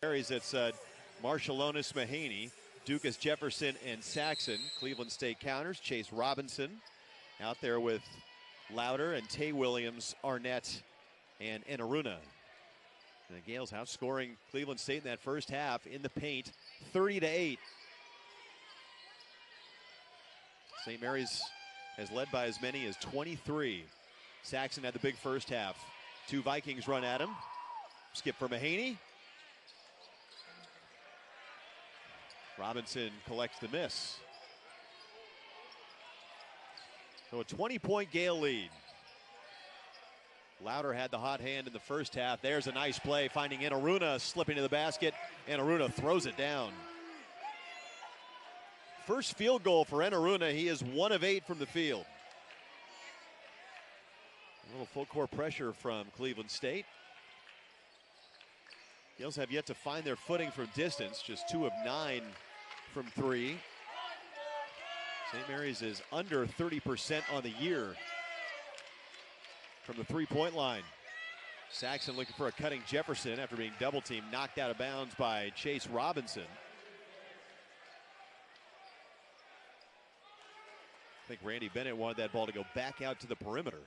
Marys, it's Marshallonis, Mahaney, Dukas, Jefferson, and Saxon. Cleveland State counters. Chase Robinson out there with Louder and Tay Williams, Arnett, and Enaruna. And the Gales outscoring Cleveland State in that first half in the paint, 30-8. St. Mary's has led by as many as 23. Saxon had the big first half. Two Vikings run at him. Skip for Mahaney. Robinson collects the miss. So a 20-point Gale lead. Louder had the hot hand in the first half. There's a nice play, finding Enaruna slipping to the basket. Enaruna throws it down. First field goal for Enaruna. He is 1 of 8 from the field. A little full court pressure from Cleveland State. Gales have yet to find their footing from distance, just 2 of 9 from 3. St. Mary's is under 30% on the year from the three-point line. Saxon looking for a cutting Jefferson after being double-teamed, knocked out of bounds by Chase Robinson. I think Randy Bennett wanted that ball to go back out to the perimeter.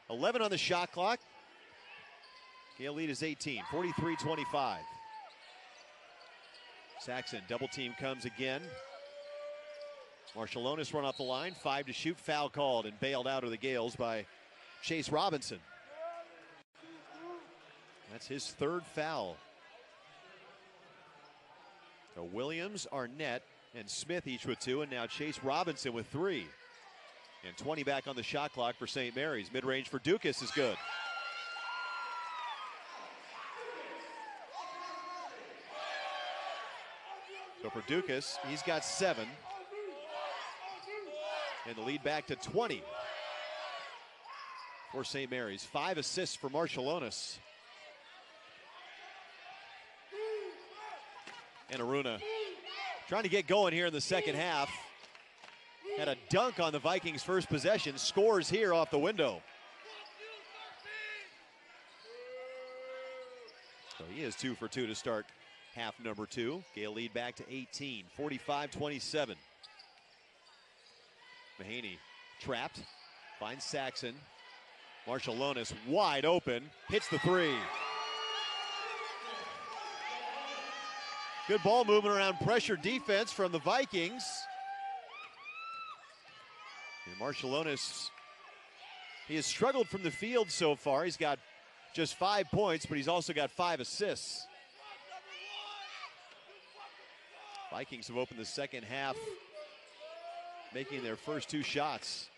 11 on the shot clock. Gale lead is 18, 43-25. Saxon, double team comes again. Marshallonis run off the line, 5 to shoot, foul called and bailed out of the Gales by Chase Robinson. That's his third foul. So Williams, Arnett, and Smith each with 2, and now Chase Robinson with 3. And 20 back on the shot clock for St. Mary's. Mid-range for Dukas is good. So for Dukas, he's got 7. And the lead back to 20 for St. Mary's. 5 assists for Marshallonis. Enaruna trying to get going here in the second half. Had a dunk on the Vikings' first possession. Scores here off the window. So he is 2 for 2 to start half number 2. Gale lead back to 18, 45-27. Mahaney trapped, finds Saxon. Marshallonis wide open, hits the 3. Good ball movement around pressure defense from the Vikings. And Marshallonis, he has struggled from the field so far. He's got just 5 points, but he's also got 5 assists. Vikings have opened the second half, making their first 2 shots.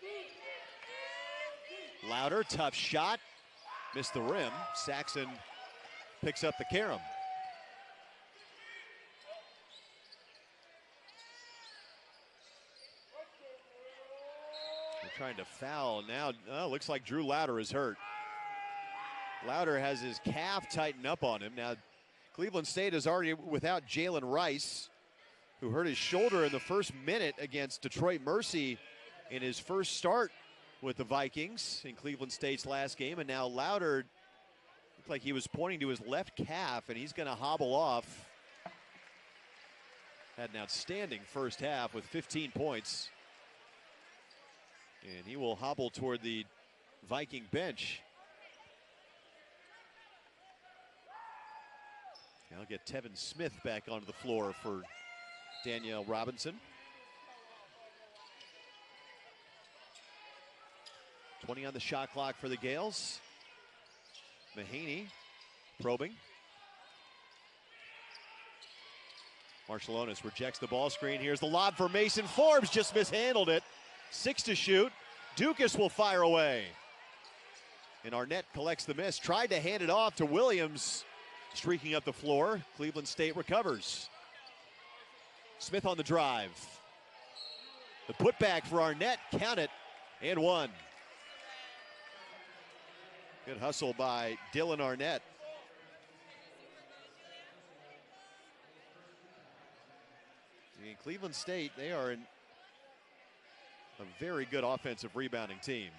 Louder, tough shot, missed the rim. Saxon picks up the carom. They're trying to foul now. Looks like Drew Louder is hurt. Louder has his calf tightened up on him. Now, Cleveland State is already without Jalen Rice, who hurt his shoulder in the first minute against Detroit Mercy in his first start with the Vikings in Cleveland State's last game. And now Louder looked like he was pointing to his left calf, and he's going to hobble off. Had an outstanding first half with 15 points. And he will hobble toward the Viking bench. Now get Tevin Smith back onto the floor for Danielle Robinson. 20 on the shot clock for the Gales. Mahaney probing. Marshallonis rejects the ball screen. Here's the lob for Mason Forbes, just mishandled it. 6 to shoot. Dukas will fire away. And Arnett collects the miss. Tried to hand it off to Williams, streaking up the floor. Cleveland State recovers. Smith on the drive. The putback for Arnett, count it, and 1. Good hustle by Dylan Arnett. In Cleveland State, they are a very good offensive rebounding team.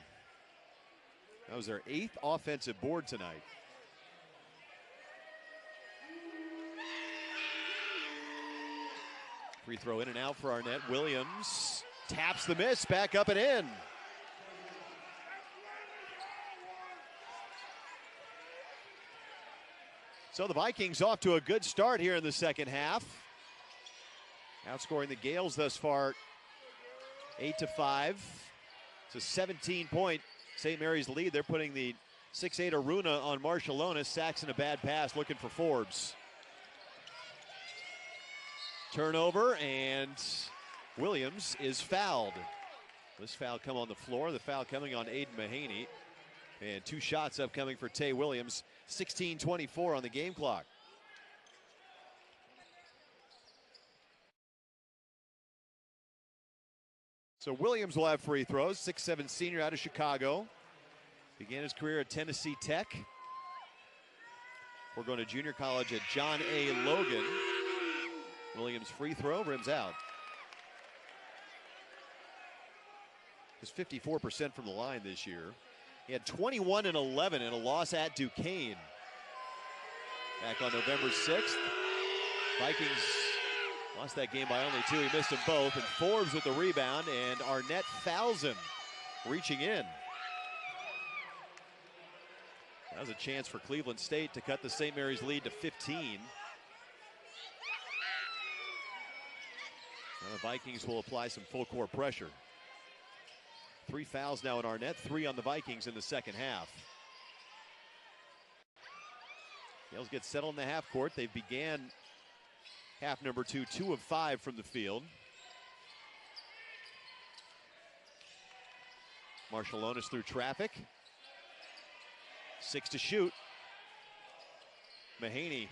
That was their 8th offensive board tonight. Free throw in and out for Arnett. Williams taps the miss, back up and in. So the Vikings off to a good start here in the second half. Outscoring the Gales thus far 8-5. It's a 17-point St. Mary's lead. They're putting the 6'8" Aruna on Marshallonis. Saxon a bad pass, looking for Forbes. Turnover, and Williams is fouled. This foul come on the floor. The foul coming on Aiden Mahaney. And 2 shots upcoming for Tay Williams. 16:24 on the game clock. So Williams will have free throws. 6'7" senior out of Chicago. Began his career at Tennessee Tech. We're going to junior college at John A. Logan. Williams free throw, rims out. Just 54% from the line this year. He had 21 and 11 in a loss at Duquesne. Back on November 6th. Vikings lost that game by only 2. He missed them both. And Forbes with the rebound, and Arnett fouls him, reaching in. That was a chance for Cleveland State to cut the St. Mary's lead to 15. Now the Vikings will apply some full court pressure. 3 fouls now in Arnett, 3 on the Vikings in the second half. Gales get settled in the half court. They began half number 2, 2 of 5 from the field. Marshallonis through traffic. 6 to shoot. Mahaney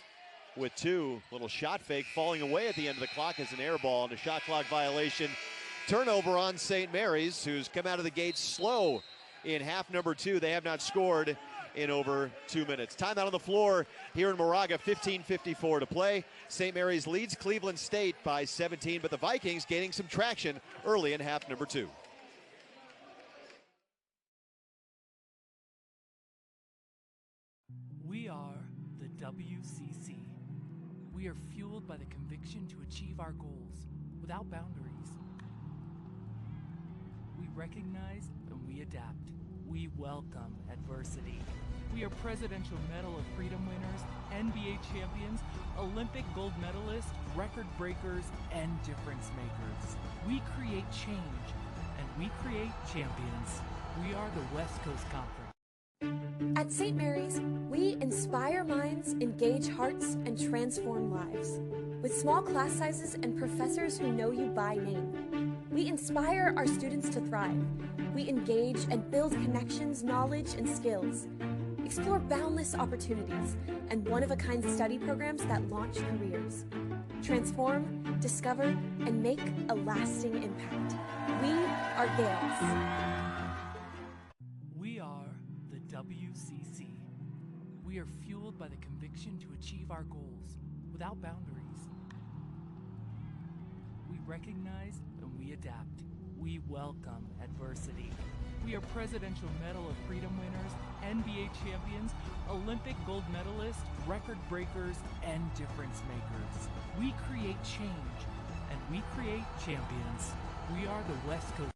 with 2. Little shot fake, falling away at the end of the clock as an air ball and a shot clock violation. Turnover on St. Mary's, who's come out of the gate slow in half number 2. They have not scored in over 2 minutes. Timeout on the floor here in Moraga, 15:54 to play. St. Mary's leads Cleveland State by 17, but the Vikings gaining some traction early in half number 2. We are the WCC. We are fueled by the conviction to achieve our goals without boundaries. We recognize and we adapt. We welcome adversity. We are Presidential Medal of Freedom winners, NBA champions, Olympic gold medalists, record breakers, and difference makers. We create change, and we create champions. We are the West Coast Conference. At St. Mary's, we inspire minds, engage hearts, and transform lives. With small class sizes and professors who know you by name. We inspire our students to thrive. We engage and build connections, knowledge, and skills. Explore boundless opportunities and one-of-a-kind study programs that launch careers. Transform, discover, and make a lasting impact. We are Gales. We are the WCC. We are fueled by the conviction to achieve our goals without boundaries. We recognize and we adapt. We welcome adversity. We are Presidential Medal of Freedom winners, NBA champions, Olympic gold medalists, record breakers, and difference makers. We create change, and we create champions. We are the West Coast.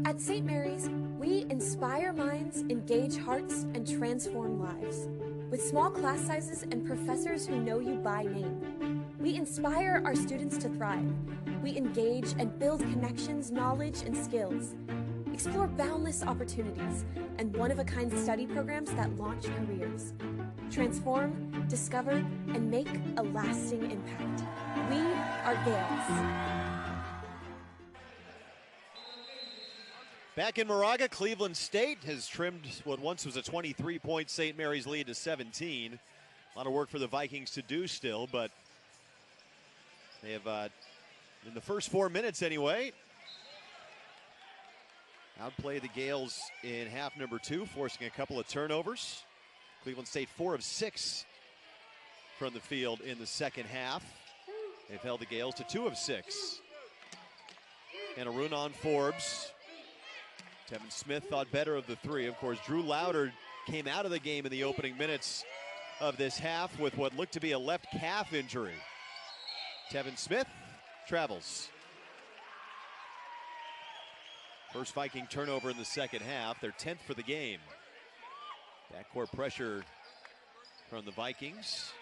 At St. Mary's, we inspire minds, engage hearts, and transform lives. With small class sizes and professors who know you by name. We inspire our students to thrive. We engage and build connections, knowledge, and skills. Explore boundless opportunities and one-of-a-kind study programs that launch careers. Transform, discover, and make a lasting impact. We are Gales. Back in Moraga, Cleveland State has trimmed what once was a 23-point St. Mary's lead to 17. A lot of work for the Vikings to do still, but they have, in the first 4 minutes anyway, outplayed the Gales in half number 2, forcing a couple of turnovers. Cleveland State 4 of 6 from the field in the second half. They've held the Gales to 2 of 6. And Aruna on Forbes. Tevin Smith thought better of the 3. Of course, Drew Louder came out of the game in the opening minutes of this half with what looked to be a left calf injury. Tevin Smith travels. First Viking turnover in the second half, their 10th for the game. Backcourt pressure from the Vikings.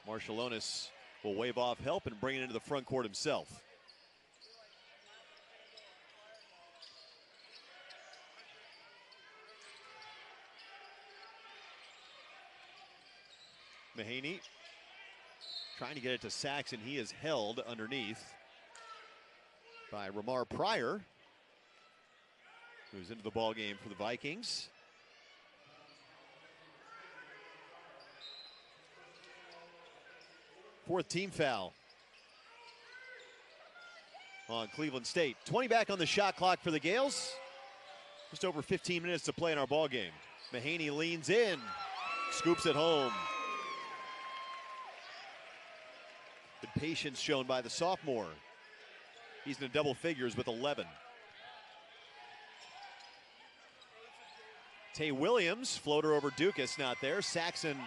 Marciulionis will wave off help and bring it into the front court himself. Mahaney trying to get it to Saxon. He is held underneath by Ramar Pryor, who's into the ball game for the Vikings. Fourth team foul on Cleveland State. 20 back on the shot clock for the Gales. Just over 15 minutes to play in our ball game. Mahaney leans in, scoops it home. Good patience shown by the sophomore. He's in the double figures with 11. Tay Williams, floater over Dukas, not there. Saxon,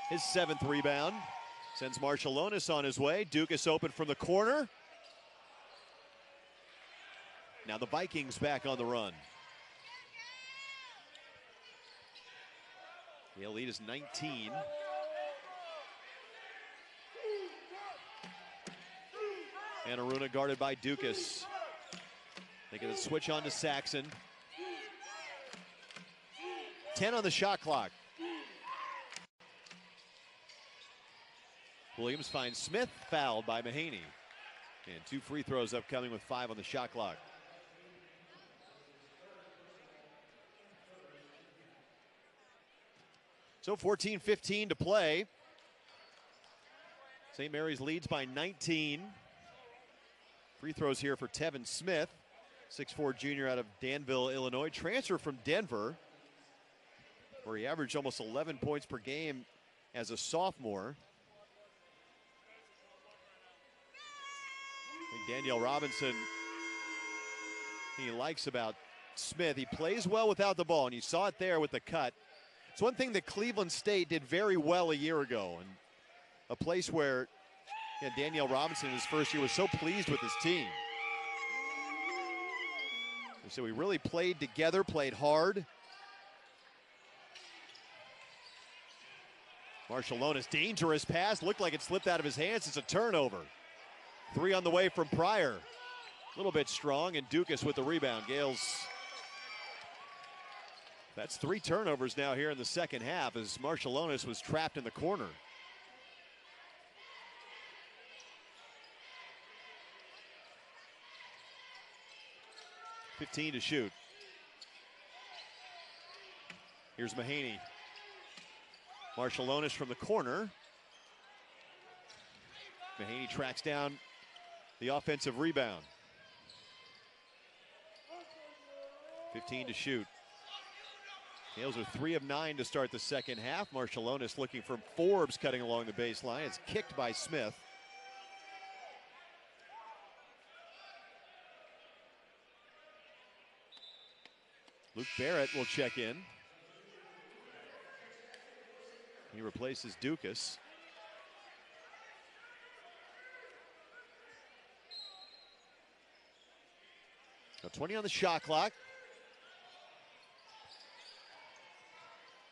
his 7th rebound. Sends Marciulionis on his way. Dukas open from the corner. Now the Vikings back on the run. The lead is 19. Anaruna guarded by Dukas. They get a switch on to Saxon. 10 on the shot clock. Williams finds Smith, fouled by Mahaney. And 2 free throws upcoming with 5 on the shot clock. So 14-15 to play. St. Mary's leads by 19. Free throws here for Tevin Smith, 6'4" junior out of Danville, Illinois. Transfer from Denver, where he averaged almost 11 points per game as a sophomore. I think Danielle Robinson, he likes about Smith. He plays well without the ball, and you saw it there with the cut. It's one thing that Cleveland State did very well a year ago, and a place where Danielle Robinson in his first year was so pleased with his team. And so we really played together, played hard. Marciulionis, dangerous pass, looked like it slipped out of his hands. It's a turnover. 3 on the way from Pryor. A little bit strong, and Dukas with the rebound. Gales, that's 3 turnovers now here in the second half as Marciulionis was trapped in the corner. .15 to shoot. Here's Mahaney. Marciulionis from the corner. Mahaney tracks down the offensive rebound. 15 to shoot. Gales are 3 of 9 to start the second half. Marciulionis looking for Forbes cutting along the baseline. It's kicked by Smith. Luke Barrett will check in. He replaces Dukas. Now 20 on the shot clock.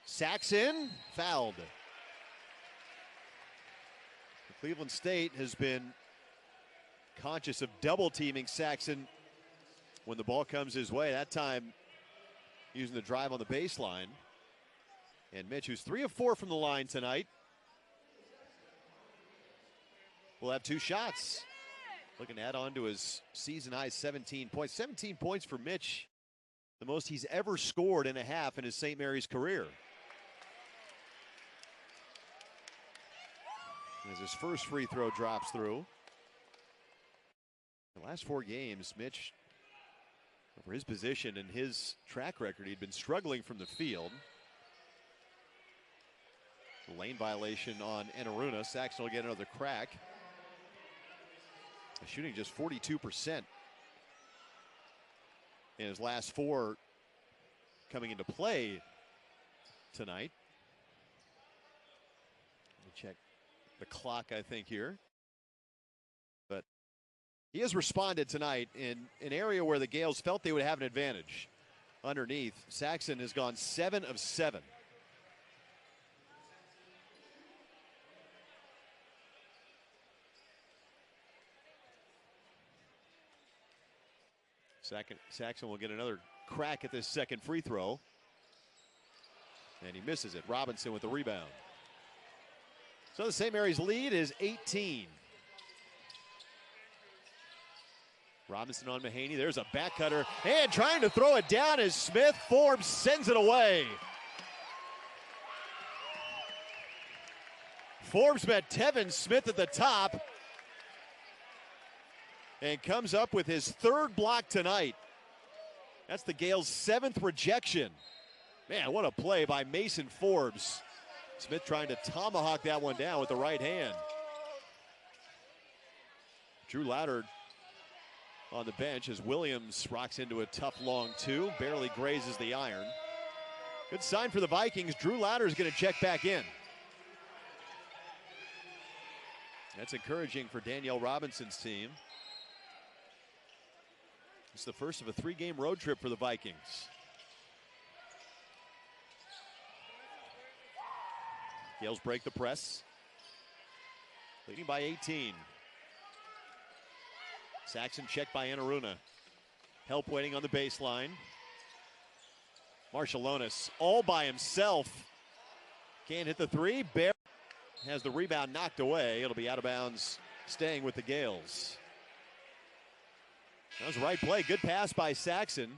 Saxon fouled. Cleveland State has been conscious of double teaming Saxon when the ball comes his way. That time using the drive on the baseline. And Mitch, who's 3 of 4 from the line tonight, will have 2 shots. Looking to add on to his season high 17 points. 17 points for Mitch, the most he's ever scored in a half in his St. Mary's career. As his first free throw drops through. The last 4 games, Mitch, for his position and his track record, he'd been struggling from the field. The lane violation on Enaruna. Saxon will get another crack. Shooting just 42% in his last 4 coming into play tonight. Let me check the clock, I think, here. But He has responded tonight in an area where the Gales felt they would have an advantage. Underneath, Saxon has gone 7 of 7. Saxon will get another crack at this second free throw. And he misses it. Robinson with the rebound. So the St. Mary's lead is 18. Robinson on Mahaney. There's a back cutter. And trying to throw it down is Smith. Forbes sends it away. Forbes met Tevin Smith at the top. And comes up with his 3rd block tonight. That's the Gales' 7th rejection. Man, what a play by Mason Forbes. Smith trying to tomahawk that one down with the right hand. Drew Louder on the bench as Williams rocks into a tough long 2. Barely grazes the iron. Good sign for the Vikings. Drew Louder is going to check back in. That's encouraging for Danielle Robinson's team. It's the first of a 3-game road trip for the Vikings. Gales break the press. Leading by 18. Saxon checked by Enaruna. Help waiting on the baseline. Marshallonis all by himself. Can't hit the 3. Bear has the rebound knocked away. It'll be out of bounds, staying with the Gales. That was the right play. Good pass by Saxon.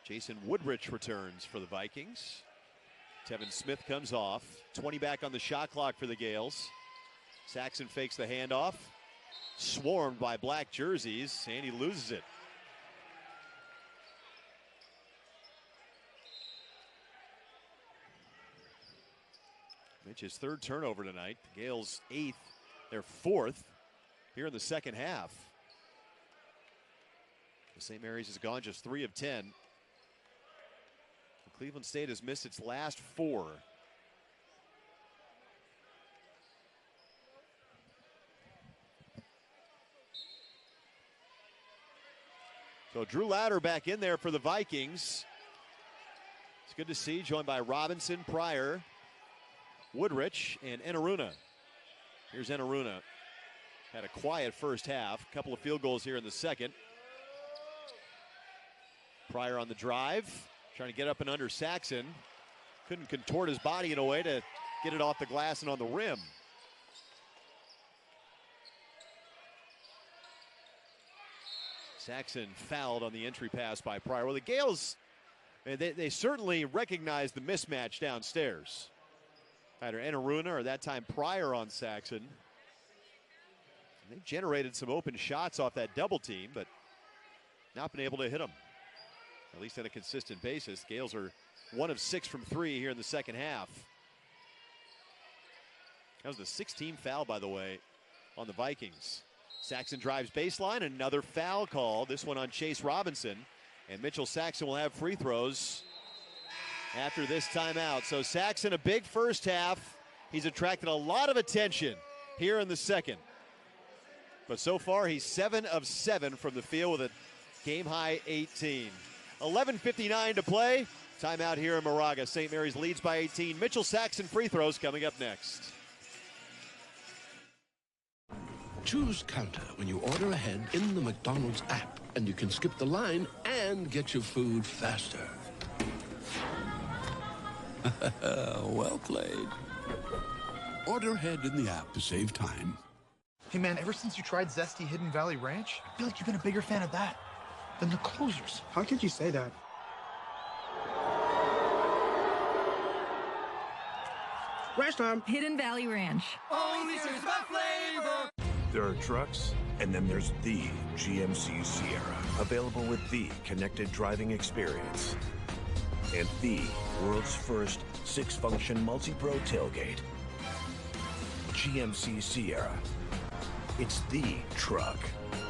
Jason Woodrich returns for the Vikings. Tevin Smith comes off. 20 back on the shot clock for the Gales. Saxon fakes the handoff. Swarmed by black jerseys, and he loses it. Mitch's 3rd turnover tonight. The Gales' 8th, their 4th here in the second half. The St. Mary's has gone just 3 of 10. Cleveland State has missed its last 4. So Drew Louder back in there for the Vikings. It's good to see, joined by Robinson, Pryor, Woodrich, and Enaruna. Here's Enaruna. Had a quiet first half. A couple of field goals here in the second. Pryor on the drive. Trying to get up and under Saxon. Couldn't contort his body in a way to get it off the glass and on the rim. Saxon fouled on the entry pass by Pryor. Well, the Gales, they certainly recognized the mismatch downstairs. Either Enaruna or that time Pryor on Saxon. And they generated some open shots off that double team, but not been able to hit them. At least on a consistent basis. Gales are 1 of 6 from 3 here in the second half. That was the 16th foul, by the way, on the Vikings. Saxon drives baseline, another foul call. This one on Chase Robinson. And Mitchell Saxon will have free throws after this timeout. So Saxon, a big first half. He's attracted a lot of attention here in the second. But so far, he's 7 of 7 from the field with a game-high 18. 11:59 to play. Timeout here in Moraga. St. Mary's leads by 18. Mitchell Saxon free throws coming up next. Choose Counter when you order ahead in the McDonald's app, and you can skip the line and get your food faster. Well played. Order ahead in the app to save time. Hey man, ever since you tried Zesty Hidden Valley Ranch, I feel like you've been a bigger fan of that than the closers. How could you say that? Ranch time. Hidden Valley Ranch. Only serves my flavor. There are trucks, and then there's the GMC Sierra. Available with the connected driving experience. And the world's first 6-function multi-pro tailgate. GMC Sierra. It's the truck.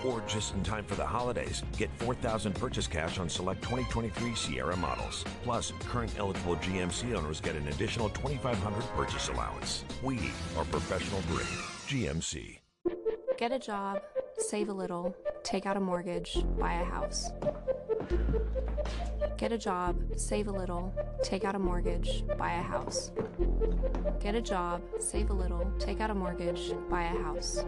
Or just in time for the holidays, get $4,000 purchase cash on select 2023 Sierra models. Plus, current eligible GMC owners get an additional $2,500 purchase allowance. We are professional grade. GMC. Get a job, save a little, take out a mortgage, buy a house. Get a job, save a little, take out a mortgage, buy a house. Get a job, save a little, take out a mortgage, buy a house.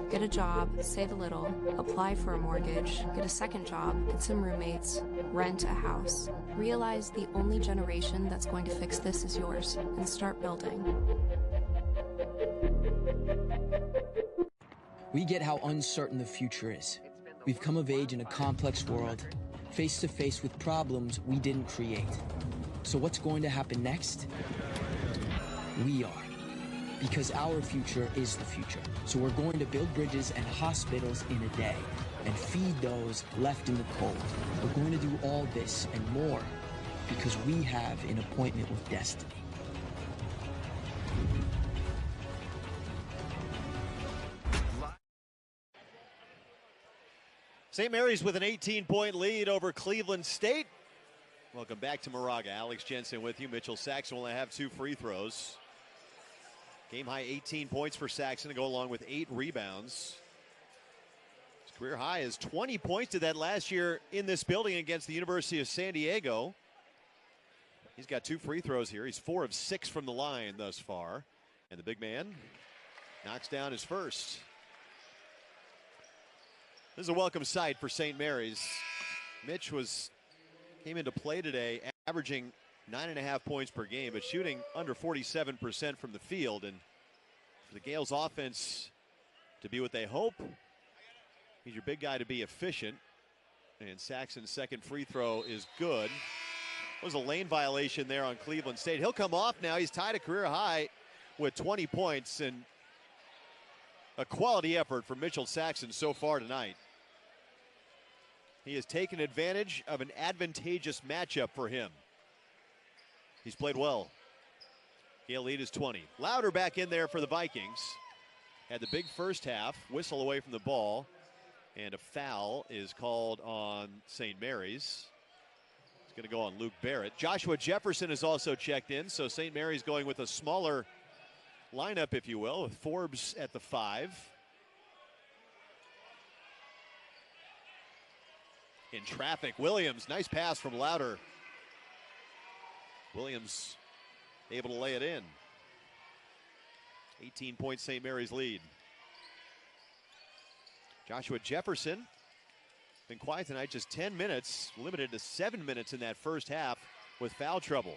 Get a job, save a little, apply for a mortgage, get a second job, get some roommates, rent a house. Realize the only generation that's going to fix this is yours, and start building. We get how uncertain the future is. We've come of age in a complex world, face to face with problems we didn't create. So what's going to happen next? We are. Because our future is the future. So we're going to build bridges and hospitals in a day and feed those left in the cold. We're going to do all this and more because we have an appointment with destiny. St. Mary's with an 18-point lead over Cleveland State. Welcome back to Moraga. Alex Jensen with you. Mitchell Saxon will have 2 free throws. Game high 18 points for Saxon to go along with 8 rebounds. His career high is 20 points to that last year in this building against the University of San Diego. He's got 2 free throws here. He's 4 of 6 from the line thus far. And the big man knocks down his first. This is a welcome sight for St. Mary's. Mitch came into play today averaging 9.5 points per game, but shooting under 47% from the field. And for the Gales offense to be what they hope, he's your big guy to be efficient. And Saxon's second free throw is good. There was a lane violation there on Cleveland State. He'll come off now. He's tied a career high with 20 points, and a quality effort from Mitchell Saxon so far tonight. He has taken advantage of an advantageous matchup for him. He's played well. Gale lead is 20. Louder back in there for the Vikings. Had the big first half, whistle away from the ball, and a foul is called on St. Mary's. It's going to go on Luke Barrett. Joshua Jefferson is also checked in, so St. Mary's going with a smaller lineup, if you will, with Forbes at the 5. In traffic, Williams, nice pass from Louder. Williams able to lay it in. 18-point St. Mary's lead. Joshua Jefferson, been quiet tonight, just 10 minutes, limited to 7 minutes in that first half with foul trouble.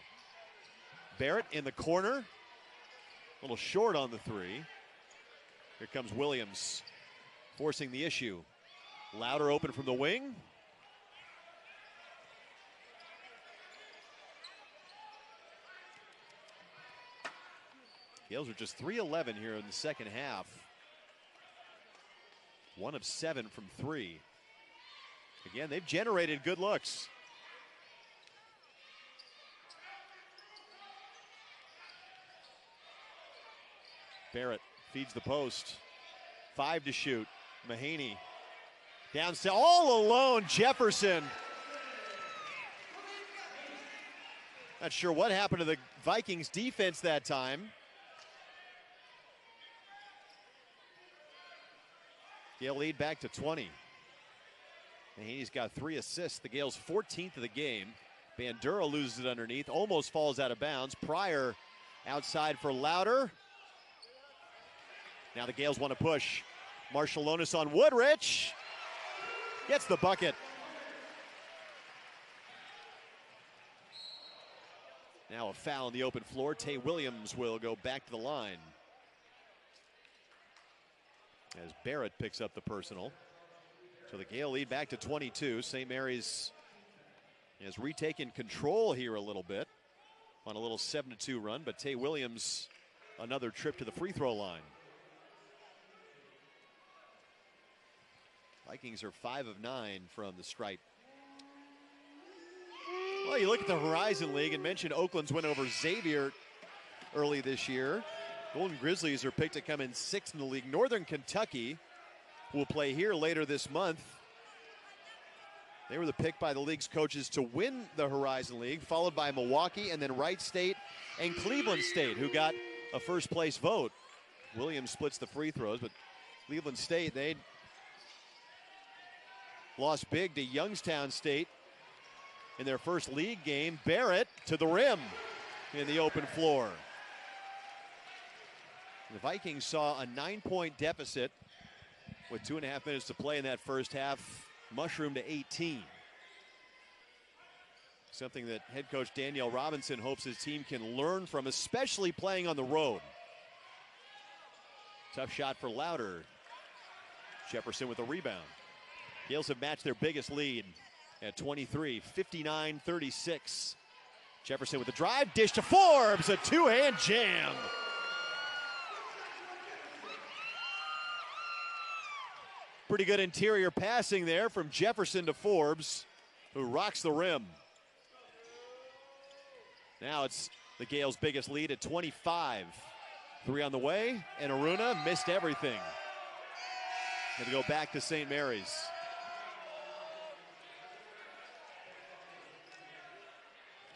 Barrett in the corner, a little short on the 3. Here comes Williams, forcing the issue. Louder open from the wing. Gales are just 3-11 here in the second half. 1 of 7 from 3. Again, they've generated good looks. Barrett feeds the post. 5 to shoot. Mahaney down, all alone. Jefferson. Not sure what happened to the Vikings defense that time. Gale lead back to 20. Mahaney's got 3 assists. The Gales 14th of the game. Bandura loses it underneath. Almost falls out of bounds. Pryor outside for Louder. Now the Gales want to push. Marshallonis on Woodrich. Gets the bucket. Now a foul on the open floor. Tay Williams will go back to the line. As Barrett picks up the personal. So the Gale lead back to 22. St. Mary's has retaken control here a little bit on a little 7-2 run, but Tay Williams another trip to the free throw line. Vikings are 5 of 9 from the stripe. Well, you look at the Horizon League and mentioned Oakland's win over Xavier early this year. Golden Grizzlies are picked to come in 6th in the league. Northern Kentucky will play here later this month. They were the pick by the league's coaches to win the Horizon League, followed by Milwaukee and then Wright State and Cleveland State, who got a first place vote. Williams splits the free throws, but Cleveland State, they lost big to Youngstown State in their first league game. Barrett to the rim in the open floor. The Vikings saw a 9-point deficit with 2.5 minutes to play in that first half, mushroom to 18. Something that head coach Danielle Robinson hopes his team can learn from, especially playing on the road. Tough shot for Louder. Jefferson with a rebound. Gales have matched their biggest lead at 23, 59-36. Jefferson with the drive, dish to Forbes, a two-hand jam. Pretty good interior passing there from Jefferson to Forbes, who rocks the rim. Now it's the Gales' biggest lead at 25. 3 on the way, and Aruna missed everything. Going to go back to St. Mary's.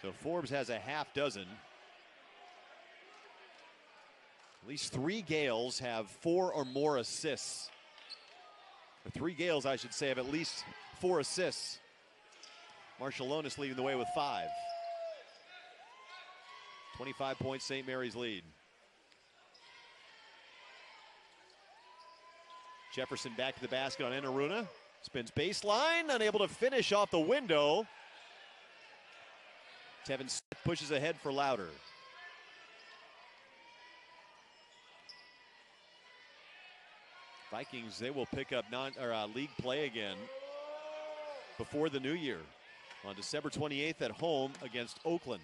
So Forbes has a half dozen. At least 3 Gales have 4 or more assists. Or 3 Gales, I should say, have at least 4 assists. Marshallonis leading the way with 5. 25-point St. Mary's lead. Jefferson back to the basket on Enaruna. Spins baseline, unable to finish off the window. Tevin Smith pushes ahead for Louder. Vikings, they will pick up league play again before the new year on December 28th at home against Oakland.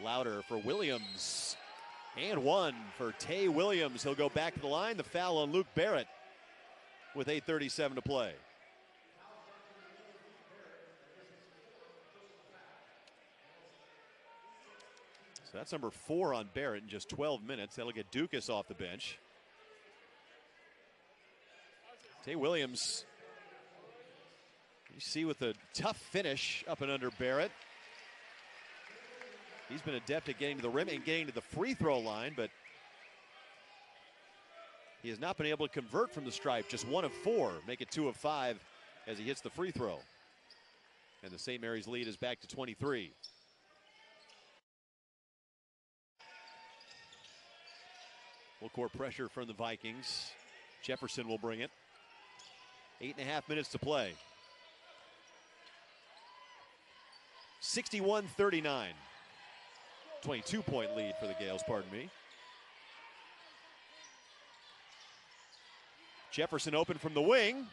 Louder for Williams. And 1 for Tay Williams. He'll go back to the line. The foul on Luke Barrett with 8:37 to play. So that's number 4 on Barrett in just 12 minutes. That'll get Dukas off the bench. Tay Williams, you see, with a tough finish up and under Barrett. He's been adept at getting to the rim and getting to the free throw line, but he has not been able to convert from the stripe. Just 1 of 4, make it 2 of 5 as he hits the free throw. And the St. Mary's lead is back to 23. Full court pressure from the Vikings. Jefferson will bring it. 8.5 minutes to play. 61-39. 22-point lead for the Gales, pardon me. Jefferson open from the wing.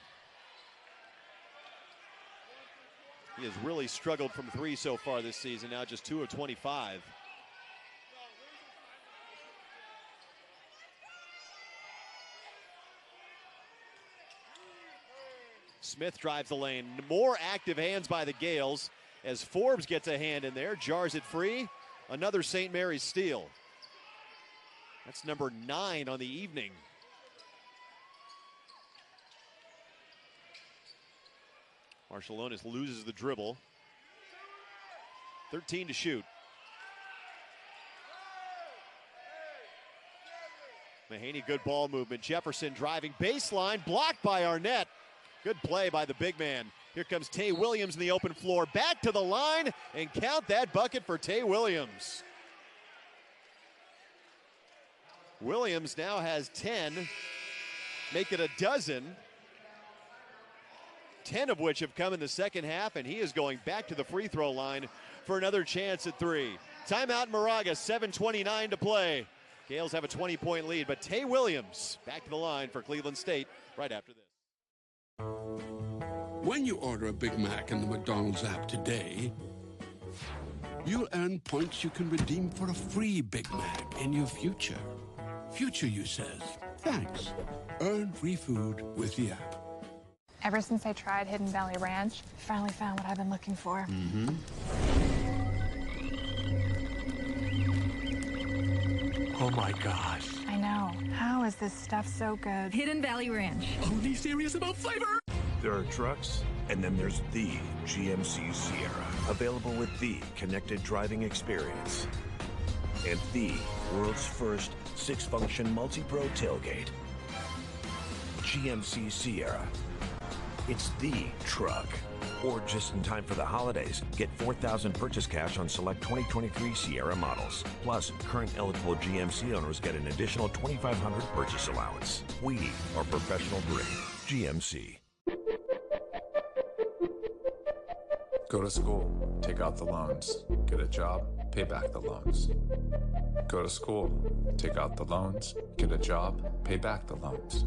He has really struggled from 3 so far this season, now just 2 of 25. Smith drives the lane. More active hands by the Gales as Forbes gets a hand in there, jars it free. Another St. Mary's steal. That's number 9 on the evening. Marshallonis loses the dribble. 13 to shoot. Mahaney, good ball movement. Jefferson driving baseline, blocked by Arnett. Good play by the big man. Here comes Tay Williams in the open floor. Back to the line, and count that bucket for Tay Williams. Williams now has 10, make it a dozen. 10 of which have come in the second half, and he is going back to the free throw line for another chance at 3. Timeout Moraga, 7:29 to play. Gales have a 20-point lead, but Tay Williams back to the line for Cleveland State right after this. When you order a Big Mac in the McDonald's app today, you'll earn points you can redeem for a free Big Mac in your future. Future you says, thanks. Earn free food with the app. Ever since I tried Hidden Valley Ranch, I finally found what I've been looking for. Oh my gosh. I know. How is is this stuff so good? Hidden Valley Ranch. Only serious about flavor. There are trucks, and then there's the GMC Sierra, available with the connected driving experience and the world's first 6-function multi-pro tailgate. GMC Sierra. It's the truck. Or just in time for the holidays, get $4,000 purchase cash on select 2023 Sierra models. Plus, current eligible GMC owners get an additional $2,500 purchase allowance. We are professional grade. GMC. Go to school, take out the loans. Get a job, pay back the loans. Go to school, take out the loans. Get a job, pay back the loans.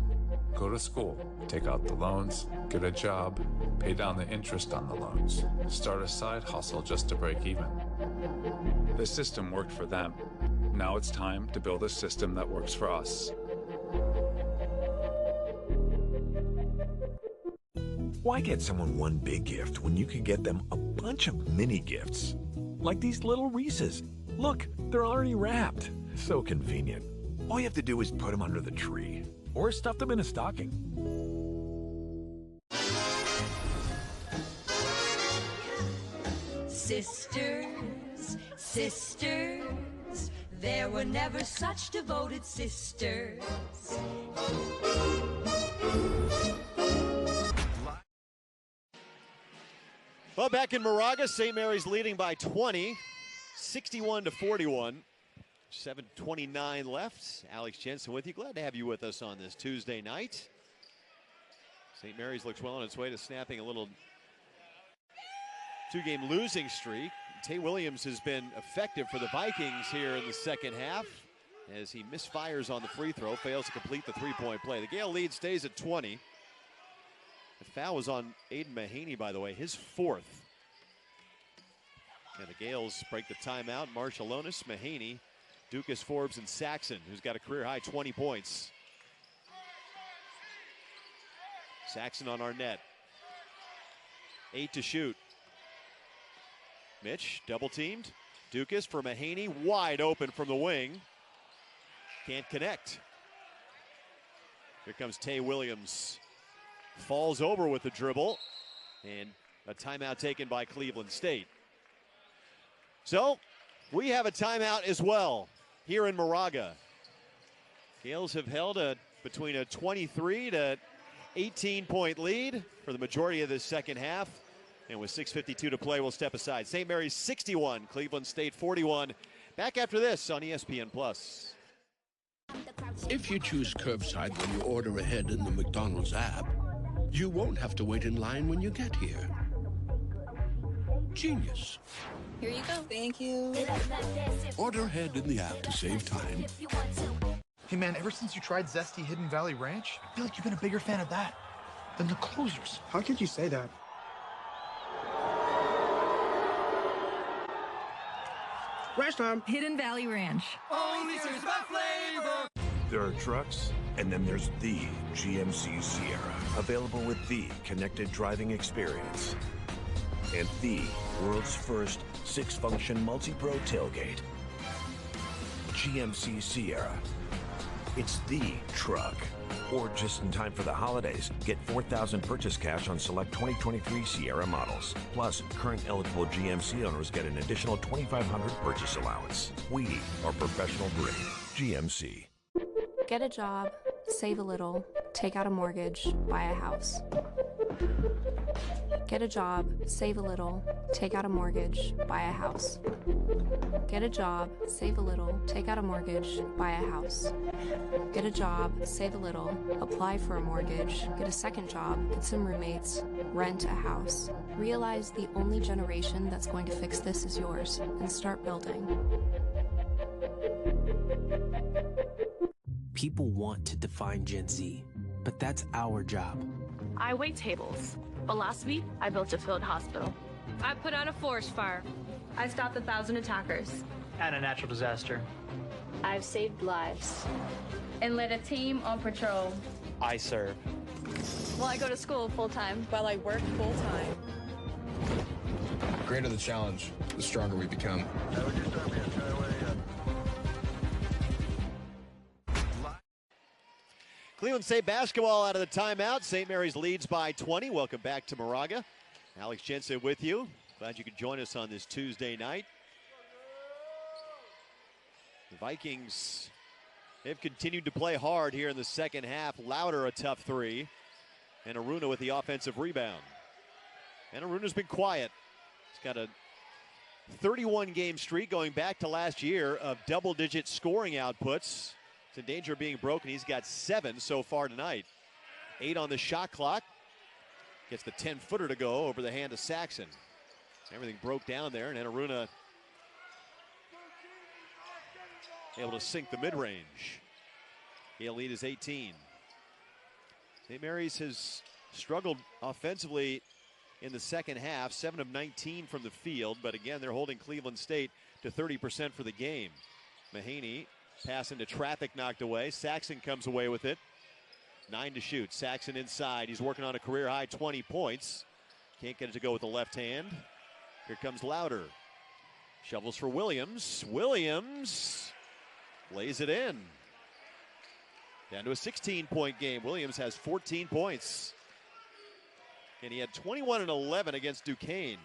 Go to school, take out the loans, get a job, pay down the interest on the loans. Start a side hustle just to break even. The system worked for them. Now it's time to build a system that works for us. Why get someone one big gift when you can get them a bunch of mini gifts? Like these little Reese's. Look, they're already wrapped. So convenient. All you have to do is put them under the tree. Or stuff them in a stocking. Sisters, sisters, there were never such devoted sisters. Well, back in Moraga, St. Mary's leading by 20, 61-41. 7:29 left. Alex Jensen with you. Glad to have you with us on this Tuesday night. St. Mary's looks well on its way to snapping a little two-game losing streak. Tay Williams has been effective for the Vikings here in the second half as he misfires on the free throw, fails to complete the three-point play. The Gale lead stays at 20. The foul was on Aiden Mahaney, by the way, his fourth. And the Gales break the timeout. Marshallonis, Mahaney, Dukas, Forbes, and Saxon, who's got a career-high 20 points. Saxon on our net. 8 to shoot. Mitch, double-teamed. Dukas for Mahaney, wide open from the wing. Can't connect. Here comes Tay Williams. Falls over with the dribble. And a timeout taken by Cleveland State. So, we have a timeout as well here in Moraga. Gales have held between a 23 to 18-point lead for the majority of this second half. And with 6:52 to play, we'll step aside. St. Mary's 61, Cleveland State 41. Back after this on ESPN+. If you choose curbside when you order ahead in the McDonald's app, you won't have to wait in line when you get here. Genius. Here you go. Thank you. Order ahead in the app to save time. Hey man, ever since you tried Zesty Hidden Valley Ranch, I feel like you've been a bigger fan of that than the closers. How could you say that? Ranch time. Hidden Valley Ranch. Only serious about flavor. There are trucks, and then there's the GMC Sierra, available with the connected driving experience and the world's first 6-function multi-pro tailgate. GMC Sierra. It's the truck. Or just in time for the holidays, get $4,000 purchase cash on select 2023 Sierra models. Plus, current eligible GMC owners get an additional $2,500 purchase allowance. We are professional grade. GMC. Get a job, save a little, take out a mortgage, buy a house. Get a job, save a little, take out a mortgage, buy a house. Get a job, save a little, take out a mortgage, buy a house. Get a job, save a little, apply for a mortgage, get a second job, get some roommates, rent a house. Realize the only generation that's going to fix this is yours, and start building. People want to define Gen Z, but that's our job. I wait tables, but last week I built a field hospital. I put out a forest fire. I stopped 1,000 attackers. And a natural disaster. I've saved lives. And led a team on patrol. I serve. Well, I go to school full-time. While I work full-time. The greater the challenge, the stronger we become. Cleveland State basketball out of the timeout. St. Mary's leads by 20. Welcome back to Moraga. Alex Jensen with you. Glad you could join us on this Tuesday night. The Vikings have continued to play hard here in the second half. Louder a tough three. And Aruna with the offensive rebound. And Aruna's been quiet. He's got a 31-game streak going back to last year of double-digit scoring outputs. It's in danger of being broken. He's got 7 so far tonight. 8 on the shot clock. Gets the 10-footer to go over the hand of Saxon. Everything broke down there, and Aruna able to sink the mid-range. Yale lead is 18. St. Mary's has struggled offensively in the second half, 7 of 19 from the field, but again, they're holding Cleveland State to 30% for the game. Mahaney pass into traffic, knocked away. Saxon comes away with it. 9 to shoot. Saxon inside. He's working on a career-high 20 points. Can't get it to go with the left hand. Here comes Louder. Shovels for Williams. Williams lays it in. Down to a 16-point game. Williams has 14 points. And he had 21 and 11 against Duquesne.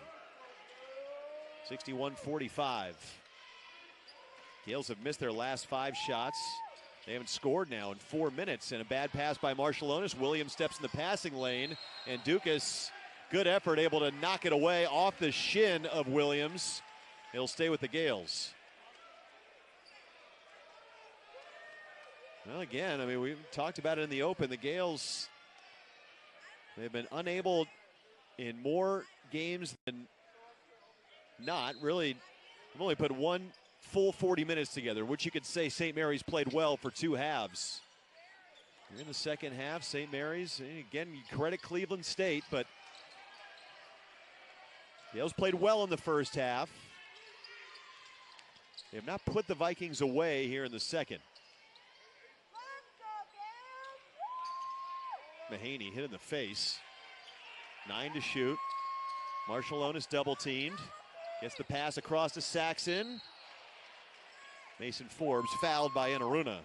61-45. Gales have missed their last 5 shots. They haven't scored now in 4 minutes. And a bad pass by Marshallonis. Williams steps in the passing lane. And Dukas, good effort, able to knock it away off the shin of Williams. He'll stay with the Gales. Well, again, I mean, we've talked about it in the open. The Gales, they've been unable in more games than not. Really, they've only put one full 40 minutes together, which you could say St. Mary's played well for 2 halves. Here in the second half, St. Mary's, again, you credit Cleveland State, but Gales played well in the first half. They have not put the Vikings away here in the second. Mahaney hit in the face. 9 to shoot. Marshallonis double teamed. Gets the pass across to Saxon. Mason Forbes fouled by Aruna.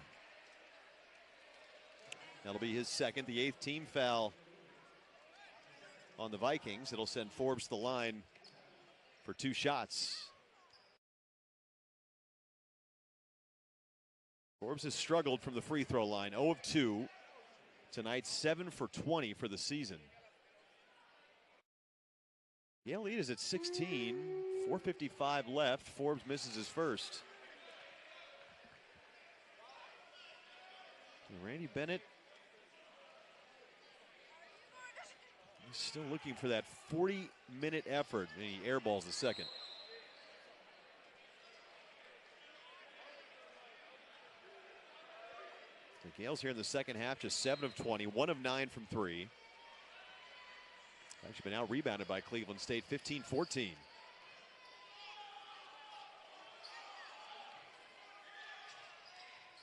That'll be his second, the 8th team foul on the Vikings. It'll send Forbes to the line for 2 shots. Forbes has struggled from the free throw line, 0 of 2. Tonight, 7 for 20 for the season. Yale lead is at 16, 4:55 left. Forbes misses his first. Randy Bennett is still looking for that 40-minute effort, and he airballs the second. The Gales here in the second half, just 7 of 20, 1 of 9 from 3. Actually been out-rebounded by Cleveland State, 15-14.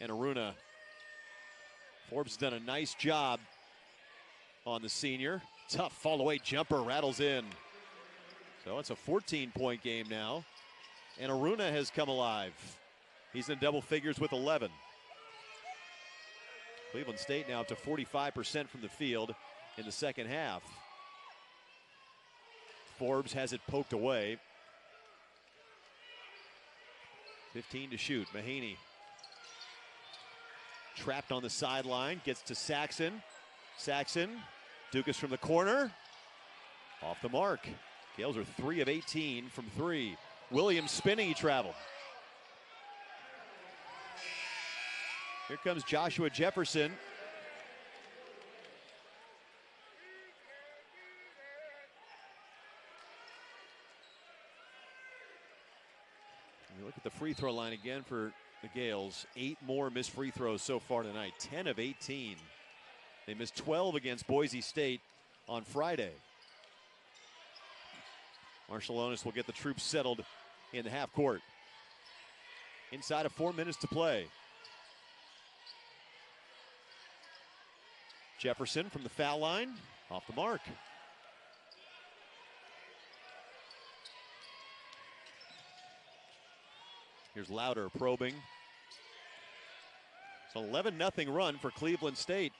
And Aruna. Forbes has done a nice job on the senior. Tough fall-away jumper, rattles in. So it's a 14-point game now. And Aruna has come alive. He's in double figures with 11. Cleveland State now up to 45% from the field in the second half. Forbes has it poked away. 15 to shoot. Mahaney trapped on the sideline, gets to Saxon. Saxon, Dukas from the corner. Off the mark. Gales are 3 of 18 from 3. Williams spinning, he traveled. Here comes Joshua Jefferson. We look at the free throw line again for the Gales. 8 more missed free throws so far tonight. 10 of 18. They missed 12 against Boise State on Friday. Marshallonis will get the troops settled in the half court. Inside of 4 minutes to play. Jefferson from the foul line, off the mark. Here's Louder probing. It's an 11-0 run for Cleveland State.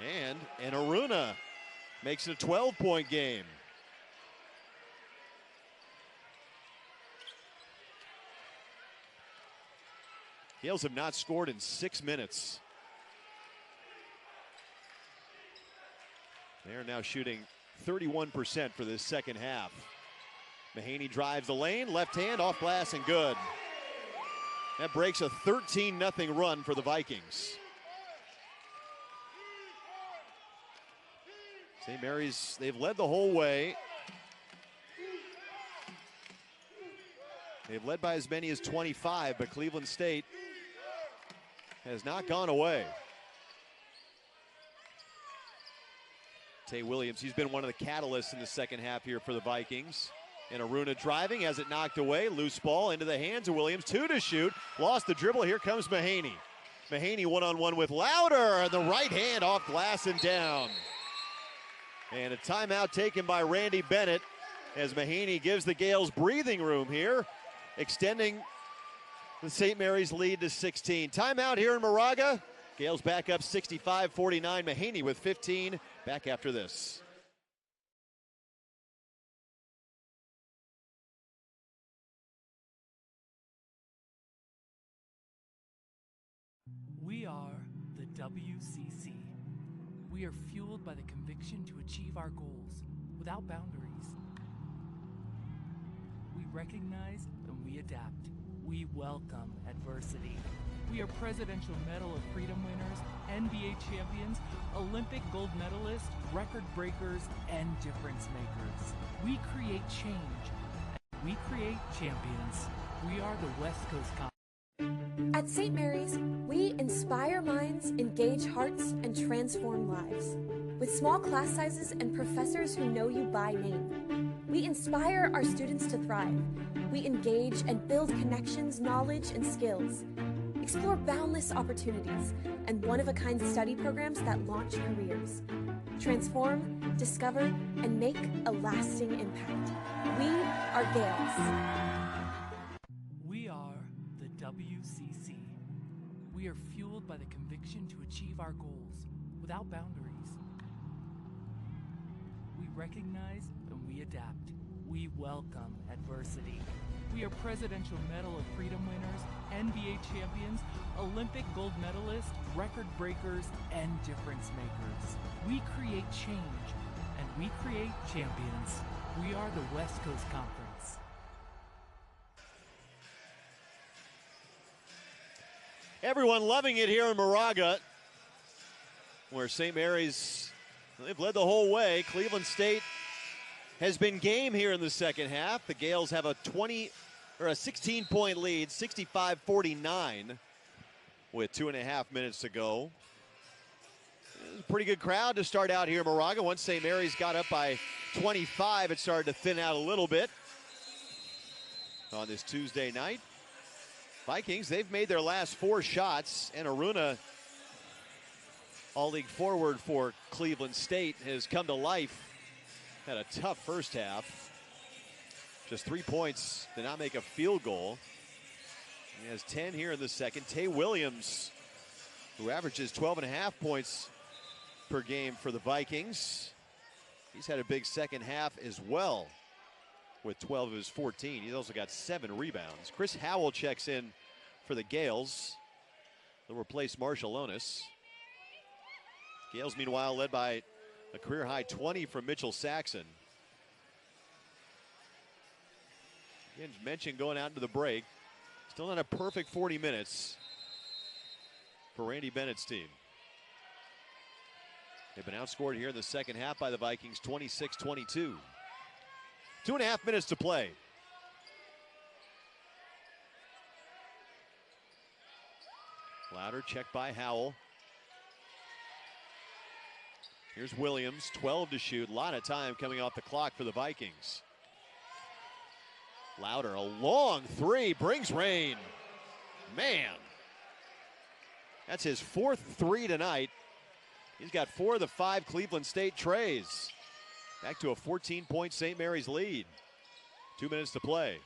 And Aruna makes it a 12-point game. Gales have not scored in 6 minutes. They are now shooting 31% for this second half. Mahaney drives the lane, left hand, off glass and good. That breaks a 13-0 run for the Vikings. St. Mary's, they've led the whole way. They've led by as many as 25, but Cleveland State has not gone away. Tay Williams, he's been one of the catalysts in the second half here for the Vikings. And Aruna driving, has it knocked away. Loose ball into the hands of Williams. 2 to shoot. Lost the dribble. Here comes Mahaney. Mahaney one-on-one with Louder. And the right hand off glass and down. And a timeout taken by Randy Bennett as Mahaney gives the Gales breathing room here, extending the St. Mary's lead to 16. Timeout here in Moraga. Gales back up 65-49. Mahaney with 15. Back after this. We are the WCC. We are fueled by the conviction to achieve our goals without boundaries. We recognize and we adapt. We welcome adversity. We are Presidential Medal of Freedom winners, NBA champions, Olympic gold medalists, record breakers, and difference makers. We create change. We create champions. We are the West Coast Conference. At St. Mary's, we inspire minds, engage hearts, and transform lives. With small class sizes and professors who know you by name, we inspire our students to thrive. We engage and build connections, knowledge, and skills. Explore boundless opportunities and one-of-a-kind study programs that launch careers. Transform, discover, and make a lasting impact. We are Gales. We are the WCC. We are fueled by the conviction to achieve our goals without boundaries. We recognize and we adapt. We welcome adversity. We are Presidential Medal of Freedom winners, NBA champions, Olympic gold medalists, record breakers, and difference makers. We create change, and we create champions. We are the West Coast Conference. Everyone loving it here in Moraga, where St. Mary's, they've led the whole way. Cleveland State has been game here in the second half. The Gales have a 16-point lead, 65-49, with 2.5 minutes to go. It was a pretty good crowd to start out here in Moraga. Once St. Mary's got up by 25, it started to thin out a little bit on this Tuesday night. Vikings, they've made their last 4 shots, and Aruna, all-league forward for Cleveland State, has come to life. Had a tough first half. Just 3 points, did not make a field goal. He has 10 here in the second. Tay Williams, who averages 12.5 points per game for the Vikings. He's had a big second half as well with 12 of his 14. He's also got 7 rebounds. Chris Howell checks in for the Gales. They'll replace Marshall Onis. Gales, meanwhile, led by a career-high 20 from Mitchell Saxon. Again, mentioned going out into the break. Still not a perfect 40 minutes for Randy Bennett's team. They've been outscored here in the second half by the Vikings, 26-22. 2.5 minutes to play. Louder, checked by Howell. Here's Williams, 12 to shoot. A lot of time coming off the clock for the Vikings. Louder, a long 3, brings rain. Man, that's his 4th 3 tonight. He's got 4 of the 5 Cleveland State trays. Back to a 14-point St. Mary's lead. 2 minutes to play.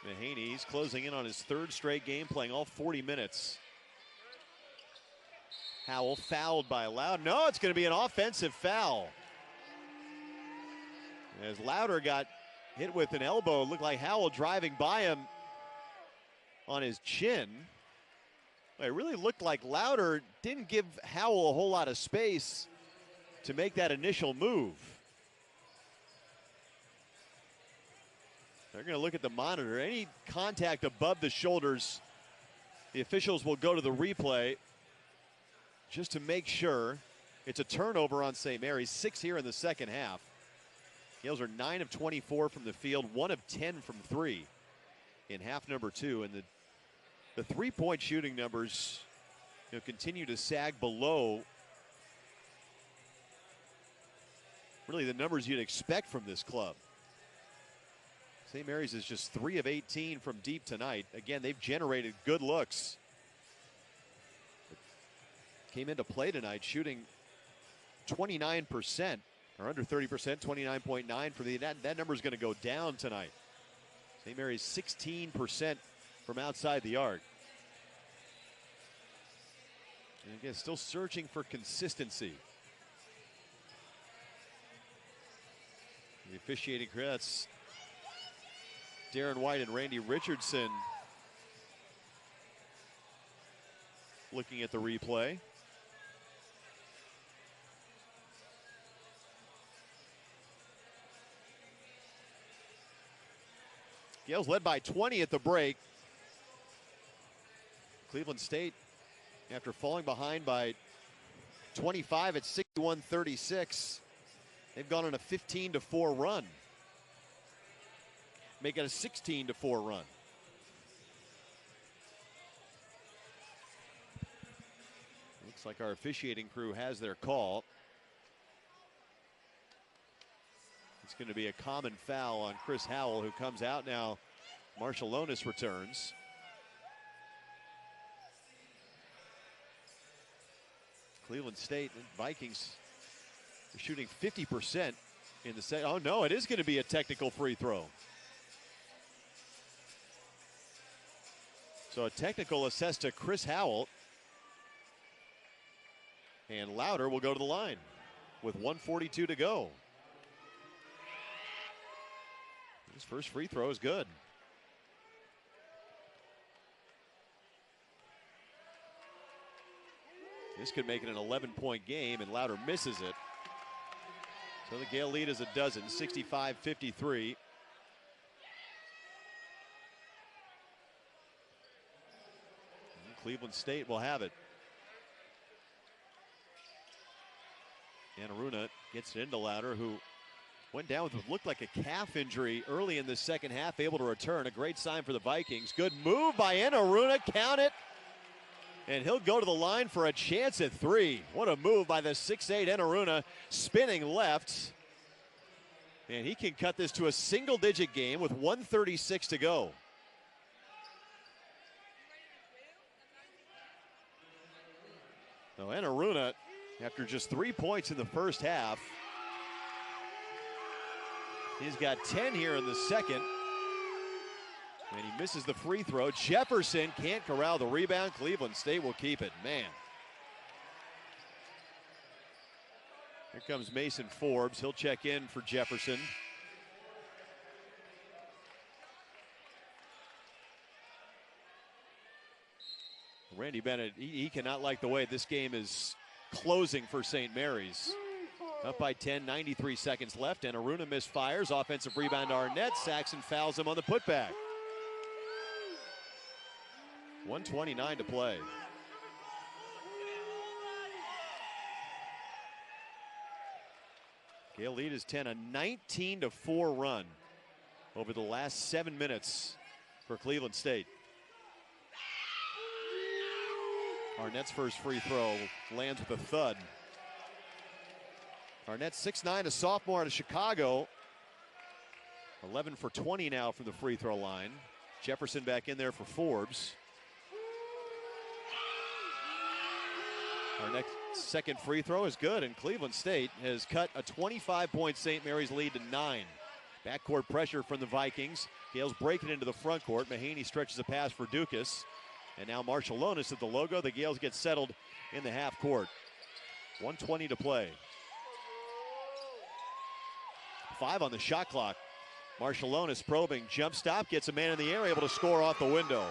Mahaney, he's closing in on his third straight game, playing all 40 minutes. Howell fouled by Loud. No, it's going to be an offensive foul. As Louder got hit with an elbow, it looked like Howell driving by him on his chin. It really looked like Louder didn't give Howell a whole lot of space to make that initial move. They're going to look at the monitor. Any contact above the shoulders, the officials will go to the replay just to make sure. It's a turnover on St. Mary's, 6 here in the second half. Gales are 9 of 24 from the field, 1 of 10 from 3 in half number 2. And the three-point shooting numbers continue to sag below really the numbers you'd expect from this club. St. Mary's is just 3 of 18 from deep tonight. Again, they've generated good looks. Came into play tonight shooting 29%, or under 30%, 29.9 for that number is going to go down tonight. St. Mary's 16% from outside the arc. And again, still searching for consistency. The officiating crew, that's Darren White and Randy Richardson looking at the replay. Gales led by 20 at the break. Cleveland State, after falling behind by 25 at 61-36, they've gone on a 15-4 run. Make it a 16-4 run. Looks like our officiating crew has their call. It's going to be a common foul on Chris Howell, who comes out now. Marshall Lonis returns. Cleveland State and Vikings are shooting 50% in the set. Oh no, it is going to be a technical free throw. So a technical assessed to Chris Howell. And Louder will go to the line with 1:42 to go. His first free throw is good. This could make it an 11-point game, and Louder misses it. So the Gale lead is a dozen, 65-53. Cleveland State will have it. Anaruna gets it into Louder, who went down with what looked like a calf injury early in the second half, able to return. A great sign for the Vikings. Good move by Anaruna, count it. And he'll go to the line for a chance at 3. What a move by the 6'8 Anaruna, spinning left. And he can cut this to a single-digit game with 1:36 to go. So Anaruna, after just 3 points in the first half, he's got 10 here in the second. And he misses the free throw. Jefferson can't corral the rebound. Cleveland State will keep it. Man. Here comes Mason Forbes. He'll check in for Jefferson. Randy Bennett, he cannot like the way this game is closing for St. Mary's. Up by 10, 93 seconds left, and Aruna misfires. Offensive rebound to Arnett. Saxon fouls him on the putback. 1:29 to play. Gale lead is 10, a 19-4 run over the last 7 minutes for Cleveland State. Arnett's first free throw lands with a thud. Arnett 6'9", a sophomore out of Chicago. 11 for 20 now from the free throw line. Jefferson back in there for Forbes. Arnett's second free throw is good, and Cleveland State has cut a 25-point St. Mary's lead to 9. Backcourt pressure from the Vikings. Gales break it into the front court. Mahaney stretches a pass for Dukas. And now Marciulionis at the logo. The Gales get settled in the half court. 1:20 to play. 5 on the shot clock. Marciulionis probing, jump stop, gets a man in the air, able to score off the window.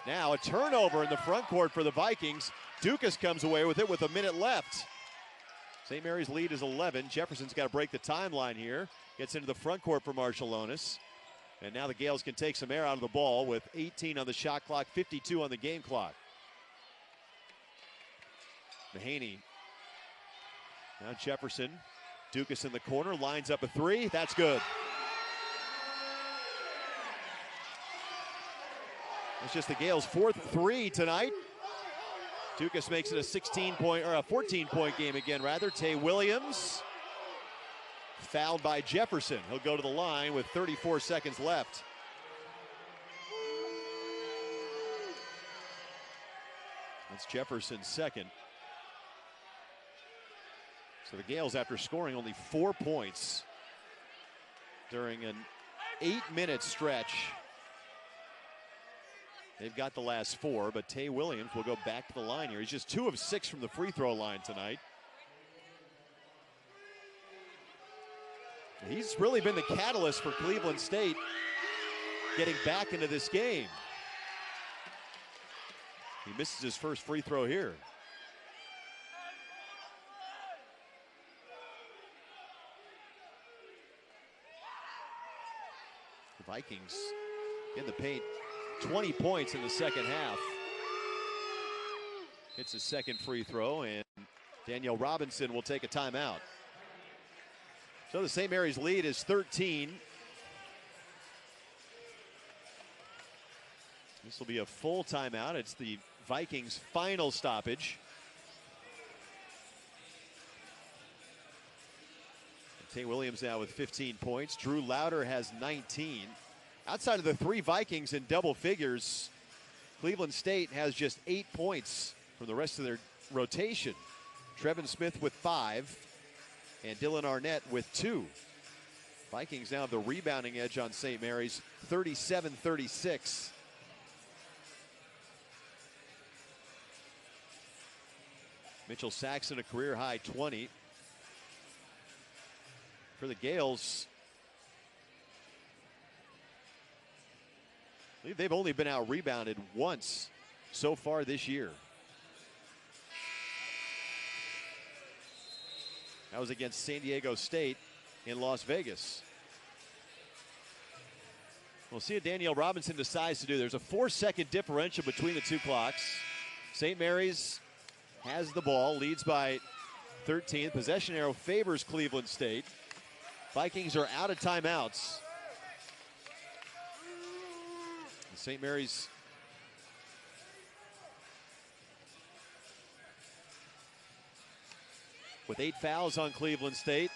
Now a turnover in the front court for the Vikings. Dukas comes away with it with a minute left. St. Mary's lead is 11. Jefferson's got to break the timeline here. Gets into the front court for Marciulionis. And now the Gales can take some air out of the ball with 18 on the shot clock, 52 on the game clock. Mahaney. Now Jefferson. Dukas in the corner, lines up a 3. That's good. It's just the Gales' 4th 3 tonight. Dukas makes it a 14-point game again, rather. Tay Williams fouled by Jefferson. He'll go to the line with 34 seconds left. That's Jefferson's second. So the Gales, after scoring only 4 points during an 8-minute stretch, they've got the last 4, but Tay Williams will go back to the line here. He's just 2 of 6 from the free throw line tonight. He's really been the catalyst for Cleveland State getting back into this game. He misses his first free throw here. The Vikings in the paint, 20 points in the second half. Hits his second free throw, and Danielle Robinson will take a timeout. So the St. Mary's lead is 13. This will be a full timeout. It's the Vikings' final stoppage. Tay Williams now with 15 points. Drew Louder has 19. Outside of the 3 Vikings in double figures, Cleveland State has just 8 points from the rest of their rotation. Trevin Smith with 5 and Dylan Arnett with 2. Vikings now have the rebounding edge on St. Mary's, 37-36. Mitchell Saxon a career high 20. For the Gales, I believe they've only been out rebounded once so far this year. That was against San Diego State in Las Vegas. We'll see what Danielle Robinson decides to do. There's a 4-second differential between the 2 clocks. St. Mary's has the ball, leads by 13. Possession arrow favors Cleveland State. Vikings are out of timeouts. St. Mary's with 8 fouls on Cleveland State.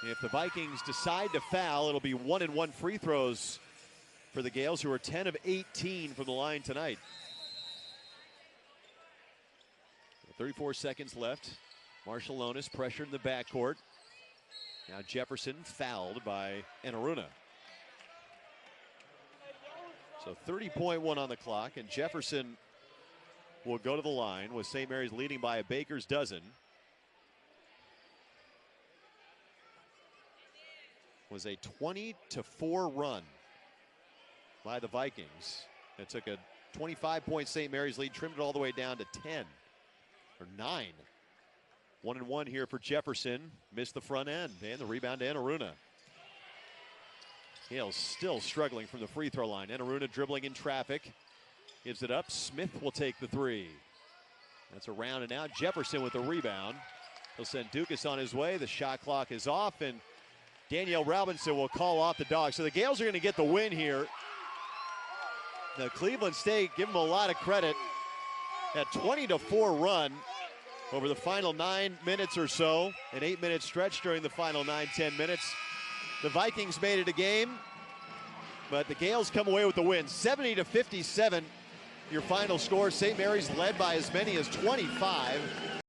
If the Vikings decide to foul, it'll be 1-and-1 free throws for the Gales, who are 10 of 18 from the line tonight. 34 seconds left. Marciulionis pressure in the backcourt. Now Jefferson fouled by Enaruna. So 30.1 on the clock, and Jefferson will go to the line with St. Mary's leading by a baker's dozen. Was a 20-4 run by the Vikings. It took a 25-point St. Mary's lead, trimmed it all the way down to 10 or 9. 1-and-1 here for Jefferson. Missed the front end, and the rebound to Enaruna. Gales still struggling from the free throw line. Enaruna dribbling in traffic. Gives it up. Smith will take the 3. That's around and out. Jefferson with the rebound. He'll send Dukas on his way. The shot clock is off, and Danielle Robinson will call off the Dogs. So the Gales are going to get the win here. The Cleveland State, give them a lot of credit. That 20-4 run over the final 9 minutes or so, an 8-minute stretch during the final 9-10 minutes. The Vikings made it a game, but the Gales come away with the win. 70-57, your final score. St. Mary's led by as many as 25.